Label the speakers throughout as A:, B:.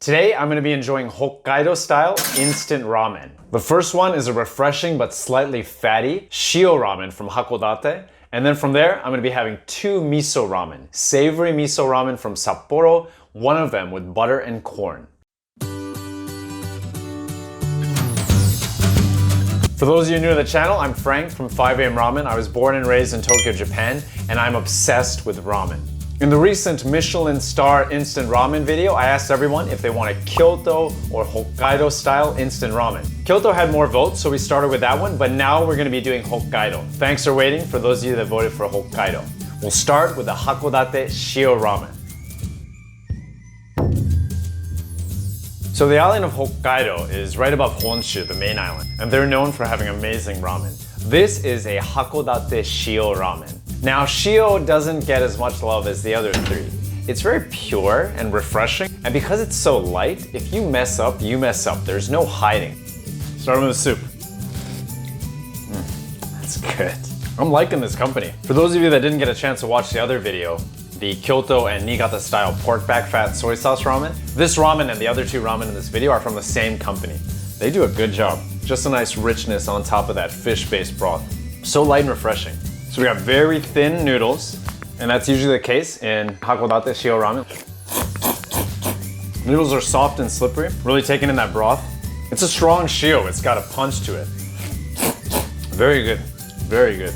A: Today, I'm gonna be enjoying Hokkaido style instant ramen. The first one is a refreshing but slightly fatty shio ramen from Hakodate. And then from there, I'm gonna be having two miso ramen. Savory miso ramen from Sapporo, one of them with butter and corn. For those of you new to the channel, I'm Frank from AM Ramen. I was born and raised in Tokyo, Japan, and I'm obsessed with ramen. In the recent Michelin star instant ramen video, I asked everyone if they want a Kyoto or Hokkaido style instant ramen. Kyoto had more votes, so we started with that one, but now we're gonna be doing Hokkaido. Thanks for waiting for those of you that voted for Hokkaido. We'll start with the Hakodate shio ramen. So the island of Hokkaido is right above Honshu, the main island, and they're known for having amazing ramen. This is a Hakodate shio ramen. Now, shio doesn't get as much love as the other three. It's very pure and refreshing, and because it's so light, if you mess up, you mess up. There's no hiding. Starting with the soup. That's good. I'm liking this company. For those of you that didn't get a chance to watch the other video, the Kyoto and Niigata style pork back fat soy sauce ramen, this ramen and the other two ramen in this video are from the same company. They do a good job. Just a nice richness on top of that fish-based broth. So light and refreshing. So we got very thin noodles, and that's usually the case in Hakodate shio ramen. Noodles are soft and slippery, really taking in that broth. It's a strong shio, it's got a punch to it. Very good, very good.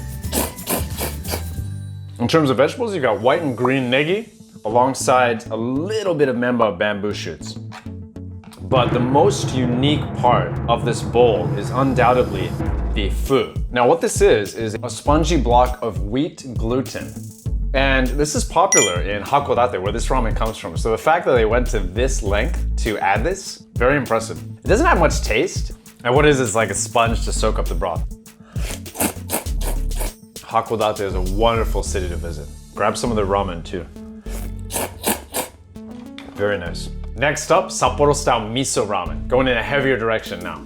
A: In terms of vegetables, you got white and green negi, alongside a little bit of memba bamboo shoots. But the most unique part of this bowl is undoubtedly the fu. Now what this is a spongy block of wheat gluten. And this is popular in Hakodate, where this ramen comes from. So the fact that they went to this length to add this, very impressive. It doesn't have much taste. And what is like a sponge to soak up the broth. Hakodate is a wonderful city to visit. Grab some of the ramen too. Very nice. Next up, Sapporo style miso ramen. Going in a heavier direction now.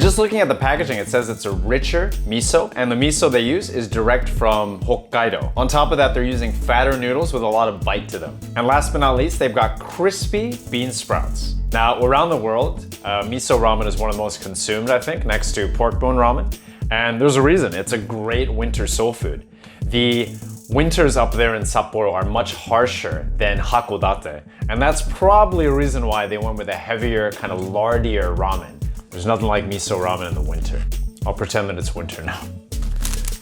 A: Just looking at the packaging, it says it's a richer miso, and the miso they use is direct from Hokkaido. On top of that, they're using fatter noodles with a lot of bite to them. And last but not least, they've got crispy bean sprouts. Now, around the world, miso ramen is one of the most consumed, I think, next to pork bone ramen. And there's a reason. It's a great winter soul food. The winters up there in Sapporo are much harsher than Hakodate. And that's probably a reason why they went with a heavier, kind of lardier ramen. There's nothing like miso ramen in the winter. I'll pretend that it's winter now.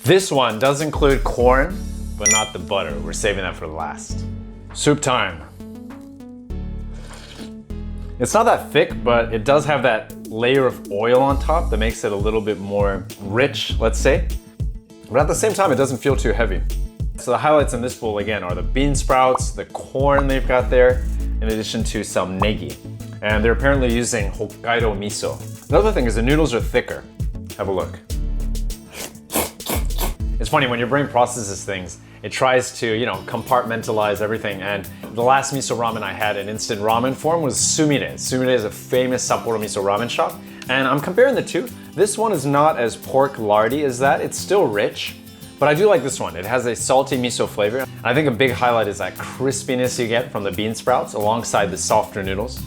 A: This one does include corn, but not the butter. We're saving that for last. Soup time. It's not that thick, but it does have that layer of oil on top that makes it a little bit more rich, let's say. But at the same time, it doesn't feel too heavy. So the highlights in this bowl, again, are the bean sprouts, the corn they've got there, in addition to some negi. And they're apparently using Hokkaido miso. Another thing is the noodles are thicker. Have a look. It's funny, when your brain processes things, it tries to, compartmentalize everything. And the last miso ramen I had in instant ramen form was Sumire. Sumire is a famous Sapporo miso ramen shop. And I'm comparing the two. This one is not as pork lardy as that. It's still rich, but I do like this one. It has a salty miso flavor. And I think a big highlight is that crispiness you get from the bean sprouts alongside the softer noodles.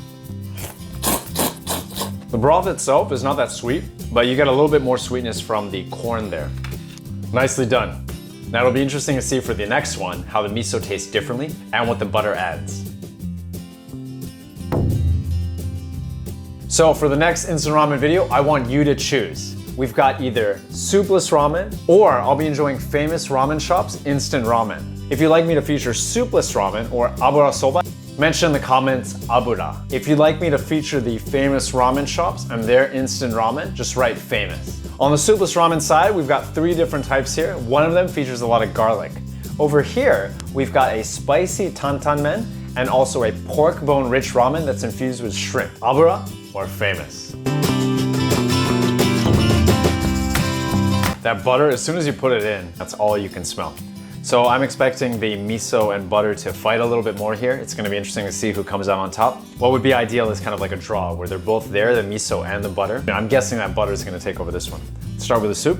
A: The broth itself is not that sweet, but you get a little bit more sweetness from the corn there. Nicely done. Now it'll be interesting to see for the next one how the miso tastes differently and what the butter adds. So for the next instant ramen video, I want you to choose. We've got either soupless ramen, or I'll be enjoying famous ramen shops' instant ramen. If you'd like me to feature soupless ramen or abura soba, mention in the comments abura. If you'd like me to feature the famous ramen shops and their instant ramen, just write famous. On the soupless ramen side, we've got three different types here. One of them features a lot of garlic. Over here, we've got a spicy tantan men and also a pork bone rich ramen that's infused with shrimp. Abura or famous? That butter, as soon as you put it in, that's all you can smell. So I'm expecting the miso and butter to fight a little bit more here. It's gonna be interesting to see who comes out on top. What would be ideal is kind of like a draw where they're both there, the miso and the butter. I'm guessing that butter is gonna take over this one. Let's start with the soup.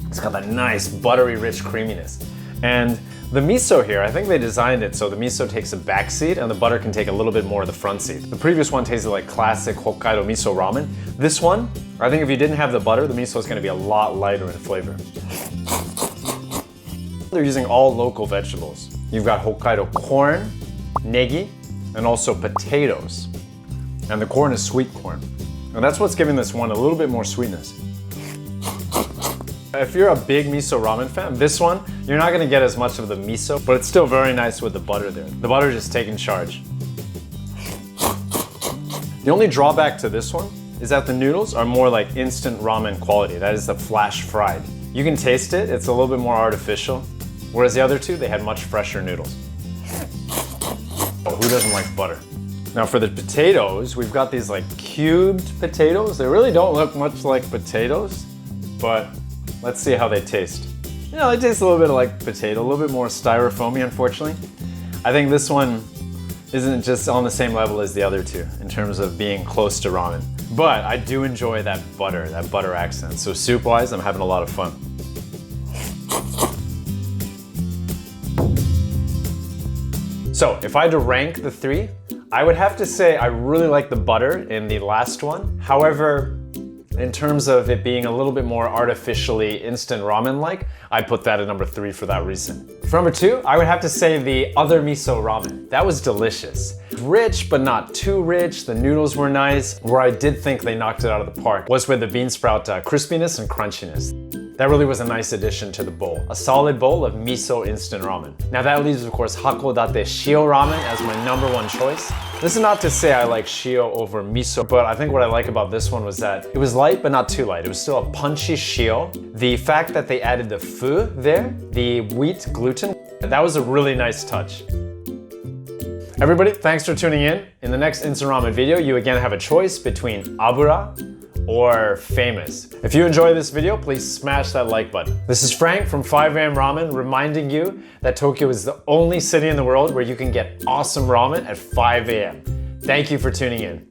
A: It's got that nice buttery rich creaminess. And The miso here, I think they designed it so the miso takes a back seat and the butter can take a little bit more of the front seat. The previous one tasted like classic Hokkaido miso ramen. This one, I think if you didn't have the butter, the miso is going to be a lot lighter in flavor. They're using all local vegetables. You've got Hokkaido corn, negi, and also potatoes. And the corn is sweet corn. And that's what's giving this one a little bit more sweetness. If you're a big miso ramen fan, this one, you're not gonna get as much of the miso, but it's still very nice with the butter there. The butter just taking charge. The only drawback to this one is that the noodles are more like instant ramen quality. That is the flash fried. You can taste it, it's a little bit more artificial. Whereas the other two, they had much fresher noodles. Oh, who doesn't like butter? Now for the potatoes, we've got these like cubed potatoes. They really don't look much like potatoes, but let's see how they taste. You know, they taste a little bit like potato, a little bit more styrofoamy, unfortunately. I think this one isn't just on the same level as the other two in terms of being close to ramen. But I do enjoy that butter accent. So soup-wise, I'm having a lot of fun. So if I had to rank the three, I would have to say I really like the butter in the last one. However, in terms of it being a little bit more artificially instant ramen-like, I put that at number 3 for that reason. For number 2, I would have to say the other miso ramen. That was delicious. Rich, but not too rich. The noodles were nice. Where I did think they knocked it out of the park was with the bean sprout crispiness and crunchiness. That really was a nice addition to the bowl. A solid bowl of miso instant ramen. Now that leaves, of course, Hakodate shio ramen as my number 1 choice. This is not to say I like shio over miso, but I think what I like about this one was that it was light, but not too light. It was still a punchy shio. The fact that they added the fu there, the wheat gluten, that was a really nice touch. Everybody, thanks for tuning in. In the next instant ramen video, you again have a choice between abura or famous. If you enjoy this video, please smash that like button. This is Frank from 5 AM Ramen reminding you that Tokyo is the only city in the world where you can get awesome ramen at 5 AM. Thank you for tuning in.